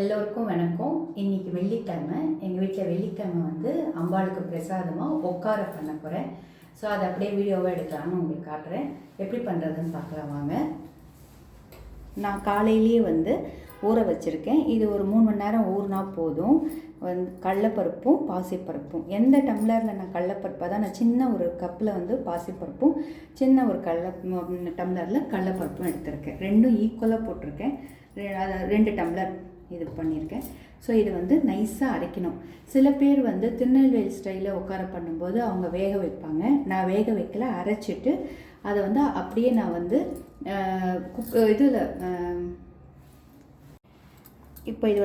எல்லோருக்கும் வணக்கம். இன்றைக்கி வெள்ளிக்கிழமை. எங்கள் வீட்டில் வெள்ளிக்கிழமை அம்பாளுக்கு பிரசாதமாக உட்கார பண்ண போகிறேன். ஸோ அதை அப்படியே வீடியோவாக எடுக்கலான்னு உங்களுக்கு காட்டுறேன். எப்படி பண்ணுறதுன்னு பார்க்கலாம் வாங்க. நான் காலையிலேயே ஊற வச்சுருக்கேன். இது ஒரு 3 மணி நேரம் ஊறினா போதும். கடலைப்பருப்பும் பாசிப்பருப்பும், எந்த டம்ளரில் நான் கடலைப்பருப்பு தான் நான் சின்ன ஒரு கப்பில் பாசிப்பருப்பும் சின்ன ஒரு டம்ளரில் கடலைப்பருப்பும் எடுத்திருக்கேன். ரெண்டும் ஈக்குவலாக போட்டிருக்கேன். 2 டம்ளர் இது பண்ணியிருக்கேன். ஸோ இது நைஸாக அரைக்கணும். சில பேர் திருநெல்வேலி ஸ்டைலில் உட்கார பண்ணும்போது அவங்க வேக வைப்பாங்க. நான் வேக வைக்கல, அரைச்சிட்டு அதை அப்படியே நான் இதில் இப்போ இது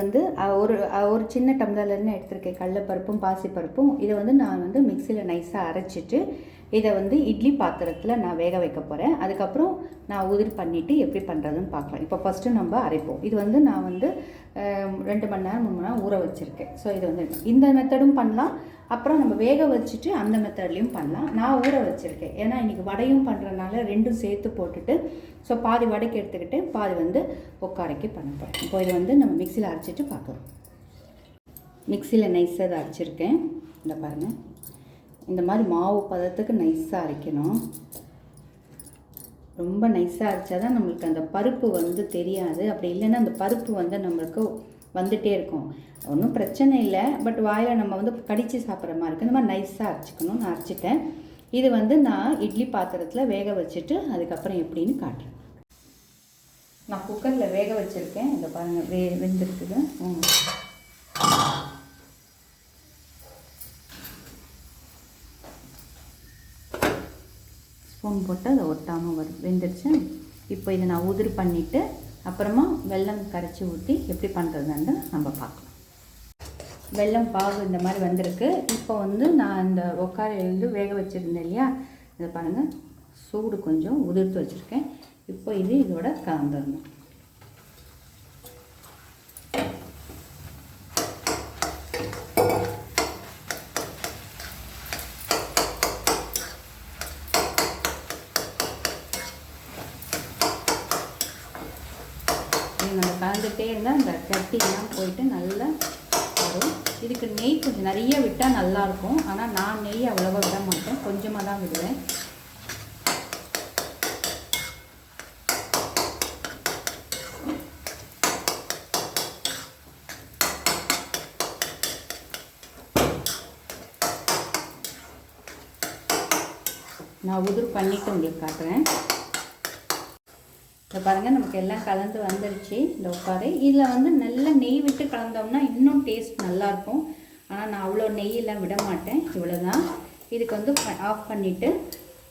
ஒரு சின்ன டம்ளர்லேருந்து எடுத்திருக்கேன் கடலைப்பருப்பும் பாசிப்பருப்பும். இதை நான் மிக்சியில் நைஸாக அரைச்சிட்டு இதை இட்லி பாத்திரத்தில் நான் வேக வைக்க போகிறேன். அதுக்கப்புறம் நான் உதிரி பண்ணிவிட்டு எப்படி பண்ணுறதுன்னு பார்க்கலாம். இப்போ ஃபஸ்ட்டு நம்ம அரைப்போம். இது நான் 2 மணி நேரம் 3 மணி நேரம் ஊற வச்சுருக்கேன். ஸோ இது இந்த மெத்தடும் பண்ணலாம், அப்புறம் நம்ம வேக வச்சுட்டு அந்த மெத்தட்லேயும் பண்ணலாம். நான் ஊற வச்சுருக்கேன். ஏன்னா இன்றைக்கி வடையும் பண்ணுறதுனால ரெண்டும் சேர்த்து போட்டுட்டு ஸோ பாதி வடைக்கு எடுத்துக்கிட்டு பாதி உட்காரைக்கு பண்ண போகிறேன். இப்போ இது நம்ம மிக்சியில் அரைச்சிட்டு பார்க்கலாம். மிக்சியில் நைஸாக இதை அரைச்சிருக்கேன். இந்த பாருங்கள், இந்த மாதிரி மாவு பதத்துக்கு நைஸாக அரைக்கணும். ரொம்ப நைஸாக அரைச்சா தான் நம்மளுக்கு அந்த பருப்பு தெரியாது. அப்படி இல்லைன்னா அந்த பருப்பு நம்மளுக்கு வந்துகிட்டே இருக்கும். ஒன்றும் பிரச்சனை இல்லை, பட் வாயில் நம்ம கடித்து சாப்பிட்ற மாதிரி இருக்குது. இந்த மாதிரி நைஸாக அரைச்சிக்கணும். நான் அரைச்சிட்டேன். இது நான் இட்லி பாத்திரத்தில் வேக வச்சுட்டு அதுக்கப்புறம் எப்படின்னு காட்டுறேன். நான் குக்கரில் வேக வச்சுருக்கேன். இந்த பாருங்கள், வெந்திருக்குது. ஸ்பூன் போட்டு அதை ஒட்டாமல் வெந்துருச்சு. இப்போ இதை நான் உதிரி பண்ணிவிட்டு அப்புறமா வெல்லம் கரைச்சி ஊற்றி எப்படி பண்ணுறதுன்னு நம்ம பார்க்கலாம். வெல்லம் பாகு இந்த மாதிரி வந்திருக்கு. இப்போ நான் இந்த உட்கார வேக வச்சுருந்தேன் இல்லையா, இதை பாருங்கள், சூடு கொஞ்சம் உதிர்த்து வச்சுருக்கேன். இப்போ இதோட கலந்துடணும். நம்ம கலந்துகிட்டே இருந்தால் அந்த கட்டிலாம் போயிட்டு நல்லா வரும். இதுக்கு நெய் கொஞ்சம் நிறைய விட்டால் நல்லாயிருக்கும். ஆனால் நான் நெய் அவ்வளோவா விட மாட்டேன், கொஞ்சமாக தான் விடுவேன். நான் உதிர் பண்ணிவிட்டு உங்களுக்கு காட்டுறேன். இப்போ பாருங்கள், நமக்கு எல்லாம் கலந்து வந்துருச்சு. இந்த உட்காரை இதில் நல்ல நெய் விட்டு கலந்தோம்னா இன்னும் டேஸ்ட் நல்லாயிருக்கும். ஆனால் நான் அவ்வளோ நெய்யெல்லாம் விட மாட்டேன். இவ்வளோ தான். இதுக்கு ஆஃப் பண்ணிவிட்டு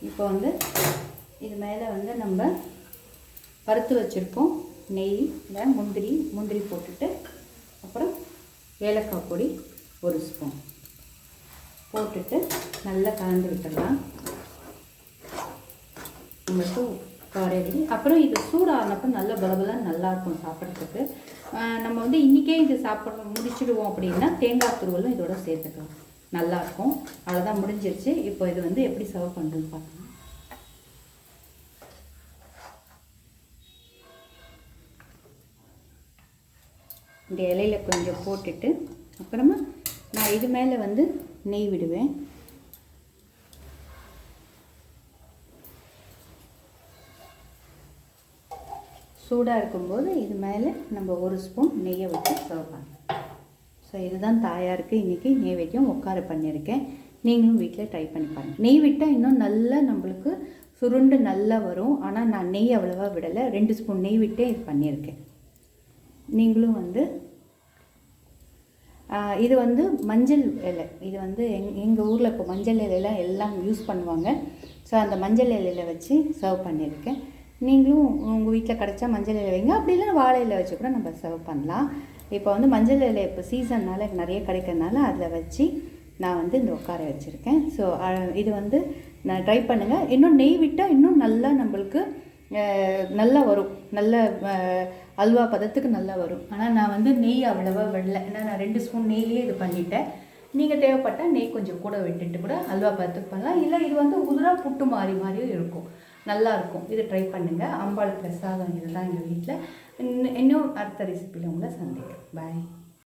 இப்போ இது மேலே நம்ம வறுத்து வச்சுருக்கோம் நெய்யில் முந்திரி போட்டுட்டு அப்புறம் ஏலக்காய் பொடி 1 ஸ்பூன் போட்டுட்டு நல்லா கலந்து விட்டுடலாம். நம்மளுக்கு ரெடி. அப்புறம் இது சூடானப்போ நல்ல பலபலன்னு நல்லாயிருக்கும் சாப்பிட்றதுக்கு. நம்ம இன்றைக்கே இது சாப்பிட முடிச்சிடுவோம் அப்படின்னா தேங்காய் துருவலும் இதோட சேர்த்துக்கலாம், நல்லாயிருக்கும். அவ்வளோதான், முடிஞ்சிருச்சு. இப்போ இது எப்படி சர்வ் பண்ணுறதுன்னு பார்க்கலாம். இந்த இலையில கொஞ்சம் போட்டுட்டு அப்புறமா நான் இது மேலே நெய் விடுவேன். சூடாக இருக்கும்போது இது மேலே நம்ம 1 ஸ்பூன் நெய்யை விட்டு சர்வ் பண்ணலாம். ஸோ இதுதான் தாயாருக்கு இன்றைக்கி நெய்வேத்தியம் உட்கார பண்ணியிருக்கேன். நீங்களும் வீட்டில் ட்ரை பண்ணி பாருங்கள். நெய் விட்டால் இன்னும் நல்லா நம்மளுக்கு சுருண்டு நல்லா வரும். ஆனால் நான் நெய் அவ்வளோவா விடலை, 2 ஸ்பூன் நெய் விட்டே இது பண்ணியிருக்கேன். நீங்களும் இது மஞ்சள் இலை. இது எங்கள் ஊரில் இப்போ மஞ்சள் இலையெல்லாம் எல்லாம் யூஸ் பண்ணுவாங்க. ஸோ அந்த மஞ்சள் இலையில் வச்சு சர்வ் பண்ணியிருக்கேன். நீங்களும் உங்கள் வீட்டில் கிடச்சா மஞ்சள் இலை வைங்க, அப்படி இல்லைன்னா வாழை இலை வச்சு கூட நம்ம சர்வ் பண்ணலாம். இப்போ மஞ்சள் இலை இப்போ சீசன்னால் நிறைய கிடைக்கிறதுனால அதில் வச்சு நான் இந்த உட்கார வச்சுருக்கேன். ஸோ இது நான் ட்ரை பண்ணுங்கள். இன்னும் நெய் விட்டால் இன்னும் நல்லா நம்மளுக்கு நல்லா வரும், நல்ல அல்வா பதத்துக்கு நல்லா வரும். ஆனால் நான் நெய் அவ்வளோவா விடலை, ஏன்னா நான் 2 ஸ்பூன் நெய்லேயே இது பண்ணிட்டேன். நீங்கள் தேவைப்பட்டால் நெய் கொஞ்சம் கூட விட்டுட்டு கூட அல்வா பதத்துக்கு பண்ணலாம். இல்லை இது உதிரா புட்டு மாதிரியும் இருக்கும், நல்லாயிருக்கும். இது ட்ரை பண்ணுங்கள். அம்பாள் பிரசாதம் இதுதான் எங்கள் வீட்டில். இன்னும் அடுத்த ரெசிபியில் உங்களை சந்திக்கிறேன். பாய்.